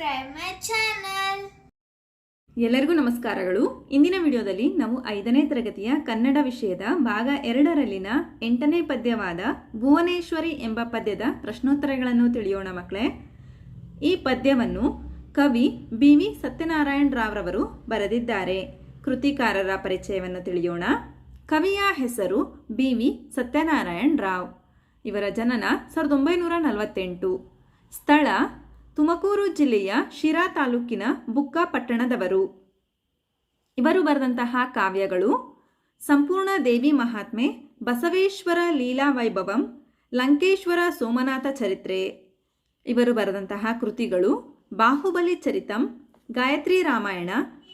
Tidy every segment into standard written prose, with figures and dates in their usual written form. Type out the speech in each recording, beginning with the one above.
subscribe my channel. ಎಲ್ಲರಿಗೂ ನಮಸ್ಕಾರಗಳು. ಇಂದಿನ ವಿಡಿಯೋದಲ್ಲಿ ನಾವು 5ನೇ ತರಗತಿಯ ಕನ್ನಡ ವಿಷಯದ ಭಾಗ 2ರಲ್ಲಿನ 8ನೇ ಪದ್ಯವಾದ ಭುವನೇಶ್ವರಿ ಎಂಬ ಪದ್ಯದ ಪ್ರಶ್ನೋತ್ತರಗಳನ್ನು ತಿಳಿಯೋಣ ಮಕ್ಕಳೇ. ಈ ಪದ್ಯವನ್ನು ಕವಿ ಬಿ.ವಿ. ಸತ್ಯನಾರಾಯಣ ರಾವ್ ಬರೆದಿದ್ದಾರೆ. ಕೃತಿಕಾರರ ಪರಿಚಯವನ್ನು ತಿಳಿಯೋಣ. ಕವಿಯ ಹೆಸರು ಬಿ.ವಿ. ಸತ್ಯನಾರಾಯಣ ರಾವ್. ಇವರ ಜನನ 1948. ಸ್ಥಳ ತುಮಕೂರು ಜಿಲ್ಲೆಯ ಶಿರಾ ತಾಲೂಕಿನ ಬುಕ್ಕ ಪಟ್ಟಣದವರು. ಇವರು ಬರೆದಂತಹ ಕಾವ್ಯಗಳು ಸಂಪೂರ್ಣ ದೇವಿ ಮಹಾತ್ಮೆ, ಬಸವೇಶ್ವರ ಲೀಲಾ ವೈಭವಂ, ಲಂಕೇಶ್ವರ ಸೋಮನಾಥ ಚರಿತ್ರೆ. ಇವರು ಬರೆದಂತಹ ಕೃತಿಗಳು ಬಾಹುಬಲಿ ಚರಿತಂ, ಗಾಯತ್ರಿ ರಾಮಾಯಣ,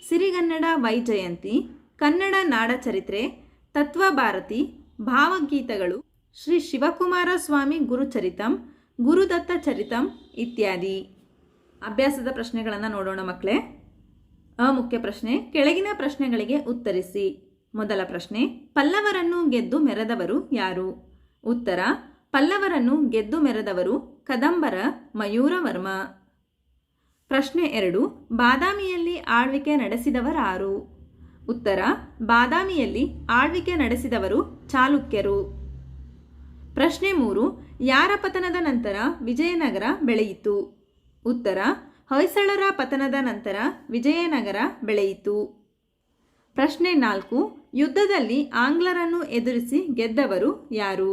ಸಿರಿಗನ್ನಡ ವೈಜಯಂತಿ, ಕನ್ನಡ ನಾಡ ಚರಿತ್ರೆ, ತತ್ವಭಾರತಿ, ಭಾವಗೀತಗಳು, ಶ್ರೀ ಶಿವಕುಮಾರ ಸ್ವಾಮಿ ಗುರುಚರಿತಂ, ಗುರುದತ್ತ ಚರಿತಂ ಇತ್ಯಾದಿ. ಅಭ್ಯಾಸದ ಪ್ರಶ್ನೆಗಳನ್ನು ನೋಡೋಣ ಮಕ್ಕಳೇ. ಮುಖ್ಯ ಪ್ರಶ್ನೆ, ಕೆಳಗಿನ ಪ್ರಶ್ನೆಗಳಿಗೆ ಉತ್ತರಿಸಿ. ಮೊದಲ ಪ್ರಶ್ನೆ, ಪಲ್ಲವರನ್ನು ಗೆದ್ದು ಮೆರೆದವರು ಯಾರು? ಉತ್ತರ, ಪಲ್ಲವರನ್ನು ಗೆದ್ದು ಮೆರೆದವರು ಕದಂಬರ ಮಯೂರವರ್ಮ. ಪ್ರಶ್ನೆ 2, ಬಾದಾಮಿಯಲ್ಲಿ ಆಳ್ವಿಕೆ ನಡೆಸಿದವರಾರು? ಉತ್ತರ, ಬಾದಾಮಿಯಲ್ಲಿ ಆಳ್ವಿಕೆ ನಡೆಸಿದವರು ಚಾಲುಕ್ಯರು. ಪ್ರಶ್ನೆ 3, ಯಾರ ಪತನದ ನಂತರ ವಿಜಯನಗರ ಬೆಳೆಯಿತು? ಉತ್ತರ, ಹೊಯ್ಸಳರ ಪತನದ ನಂತರ ವಿಜಯನಗರ ಬೆಳೆಯಿತು. ಪ್ರಶ್ನೆ 4, ಯುದ್ಧದಲ್ಲಿ ಆಂಗ್ಲರನ್ನು ಎದುರಿಸಿ ಗೆದ್ದವರು ಯಾರು?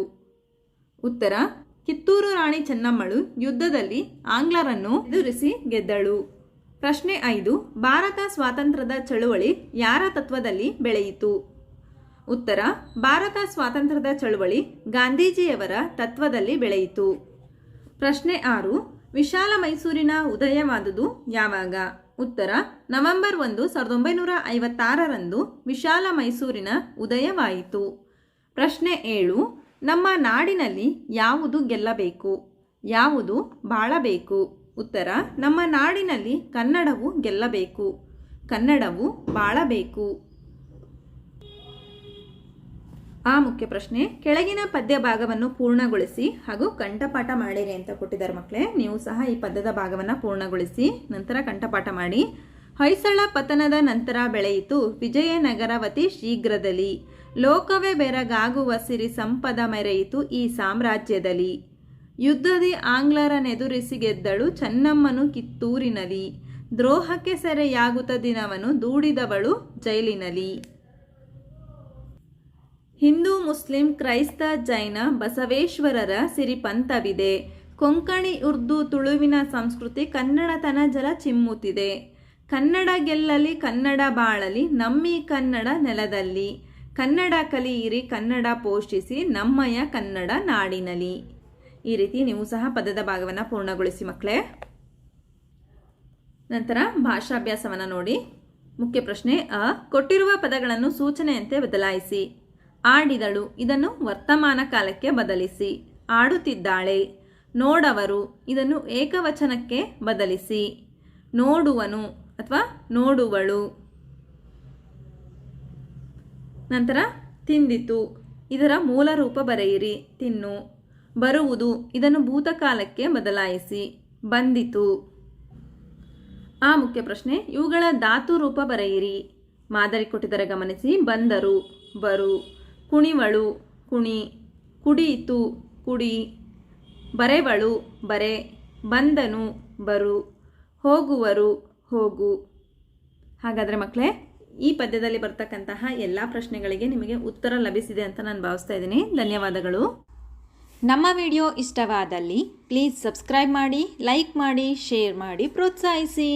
ಉತ್ತರ, ಕಿತ್ತೂರು ರಾಣಿ ಚೆನ್ನಮ್ಮಳು ಯುದ್ಧದಲ್ಲಿ ಆಂಗ್ಲರನ್ನು ಎದುರಿಸಿ ಗೆದ್ದಳು. ಪ್ರಶ್ನೆ 5, ಭಾರತ ಸ್ವಾತಂತ್ರ್ಯದ ಚಳುವಳಿ ಯಾರ ತತ್ವದಲ್ಲಿ ಬೆಳೆಯಿತು? ಉತ್ತರ, ಭಾರತ ಸ್ವಾತಂತ್ರ್ಯದ ಚಳುವಳಿ ಗಾಂಧೀಜಿಯವರ ತತ್ವದಲ್ಲಿ ಬೆಳೆಯಿತು. ಪ್ರಶ್ನೆ 6, ವಿಶಾಲ ಮೈಸೂರಿನ ಉದಯವಾದುದು ಯಾವಾಗ? ಉತ್ತರ, ನವೆಂಬರ್ 1, 1956ರಂದು ವಿಶಾಲ ಮೈಸೂರಿನ ಉದಯವಾಯಿತು. ಪ್ರಶ್ನೆ 7, ನಮ್ಮ ನಾಡಿನಲ್ಲಿ ಯಾವುದು ಗೆಲ್ಲಬೇಕು? ಯಾವುದು ಬಾಳಬೇಕು? ಉತ್ತರ, ನಮ್ಮ ನಾಡಿನಲ್ಲಿ ಕನ್ನಡವು ಗೆಲ್ಲಬೇಕು, ಕನ್ನಡವು ಬಾಳಬೇಕು. ಮುಖ್ಯ ಪ್ರಶ್ನೆ, ಕೆಳಗಿನ ಪದ್ಯ ಭಾಗವನ್ನು ಪೂರ್ಣಗೊಳಿಸಿ ಹಾಗೂ ಕಂಠಪಾಠ ಮಾಡಿರಿ ಅಂತ ಕೊಟ್ಟಿದ್ದಾರೆ ಮಕ್ಕಳೇ. ನೀವು ಸಹ ಈ ಪದ್ಯದ ಭಾಗವನ್ನು ಪೂರ್ಣಗೊಳಿಸಿ ನಂತರ ಕಂಠಪಾಠ ಮಾಡಿ. ಹೊಯ್ಸಳ ಪತನದ ನಂತರ ಬೆಳೆಯಿತು ವಿಜಯನಗರವತಿ ಶೀಘ್ರದಲ್ಲಿ, ಲೋಕವೇ ಬೆರಗಾಗುವ ಸಿರಿ ಸಂಪದ ಮೆರೆಯಿತು ಈ ಸಾಮ್ರಾಜ್ಯದಲ್ಲಿ, ಯುದ್ಧದಿ ಆಂಗ್ಲರನೆದುರಿಸಿ ಗೆದ್ದಳು ಚೆನ್ನಮ್ಮನು ಕಿತ್ತೂರಿನಲ್ಲಿ, ದ್ರೋಹಕ್ಕೆ ಸೆರೆಯಾಗುತ್ತ ದಿನವನು ದೂಡಿದವಳು ಜೈಲಿನಲ್ಲಿ. ಹಿಂದೂ, ಮುಸ್ಲಿಂ, ಕ್ರೈಸ್ತ, ಜೈನ, ಬಸವೇಶ್ವರರ ಸಿರಿಪಂಥವಿದೆ, ಕೊಂಕಣಿ, ಉರ್ದು, ತುಳುವಿನ ಸಂಸ್ಕೃತಿ ಕನ್ನಡತನ ಜಲ ಚಿಮ್ಮುತ್ತಿದೆ, ಕನ್ನಡ ಗೆಲ್ಲಲಿ ಕನ್ನಡ ಬಾಳಲಿ ನಮ್ಮಿ ಕನ್ನಡ ನೆಲದಲ್ಲಿ, ಕನ್ನಡ ಕಲಿಯಿರಿ ಕನ್ನಡ ಪೋಷಿಸಿ ನಮ್ಮಯ ಕನ್ನಡ ನಾಡಿನಲಿ. ಈ ರೀತಿ ನೀವು ಸಹ ಪದದ ಭಾಗವನ್ನು ಪೂರ್ಣಗೊಳಿಸಿ ಮಕ್ಕಳೇ. ನಂತರ ಭಾಷಾಭ್ಯಾಸವನ್ನು ನೋಡಿ. ಮುಖ್ಯ ಪ್ರಶ್ನೆ, ಕೊಟ್ಟಿರುವ ಪದಗಳನ್ನು ಸೂಚನೆಯಂತೆ ಬದಲಾಯಿಸಿ. ಆಡಿದಳು, ಇದನ್ನು ವರ್ತಮಾನ ಕಾಲಕ್ಕೆ ಬದಲಿಸಿ. ಆಡುತ್ತಿದ್ದಾಳೆ. ನೋಡವರು, ಇದನ್ನು ಏಕವಚನಕ್ಕೆ ಬದಲಿಸಿ. ನೋಡುವನು ಅಥವಾ ನೋಡುವಳು. ನಂತರ ತಿಂದಿತು, ಇದರ ಮೂಲ ರೂಪ ಬರೆಯಿರಿ, ತಿನ್ನು. ಬರುವುದು, ಇದನ್ನು ಭೂತಕಾಲಕ್ಕೆ ಬದಲಾಯಿಸಿ, ಬಂದಿತು. ಮುಖ್ಯ ಪ್ರಶ್ನೆ, ಇವುಗಳ ಧಾತು ರೂಪ ಬರೆಯಿರಿ. ಮಾದರಿ ಕೊಟ್ಟಿದ್ದಾರೆ ಗಮನಿಸಿ. ಬಂದರು, ಬರು. ಕುಣಿವಳು, ಕುಣಿ. ಕುಡಿಯಿತು, ಕುಡಿ. ಬರೆವಳು, ಬರೆ. ಬಂದನು, ಬರು. ಹೋಗುವರು, ಹೋಗು. ಹಾಗಾದರೆ ಮಕ್ಕಳೇ, ಈ ಪದ್ಯದಲ್ಲಿ ಬರ್ತಕ್ಕಂತಹ ಎಲ್ಲ ಪ್ರಶ್ನೆಗಳಿಗೆ ನಿಮಗೆ ಉತ್ತರ ಲಭಿಸಿದೆ ಅಂತ ನಾನು ಭಾವಿಸ್ತಾ ಇದ್ದೀನಿ. ಧನ್ಯವಾದಗಳು. ನಮ್ಮ ವಿಡಿಯೋ ಇಷ್ಟವಾದಲ್ಲಿ ಪ್ಲೀಸ್ ಸಬ್ಸ್ಕ್ರೈಬ್ ಮಾಡಿ, ಲೈಕ್ ಮಾಡಿ, ಶೇರ್ ಮಾಡಿ, ಪ್ರೋತ್ಸಾಹಿಸಿ.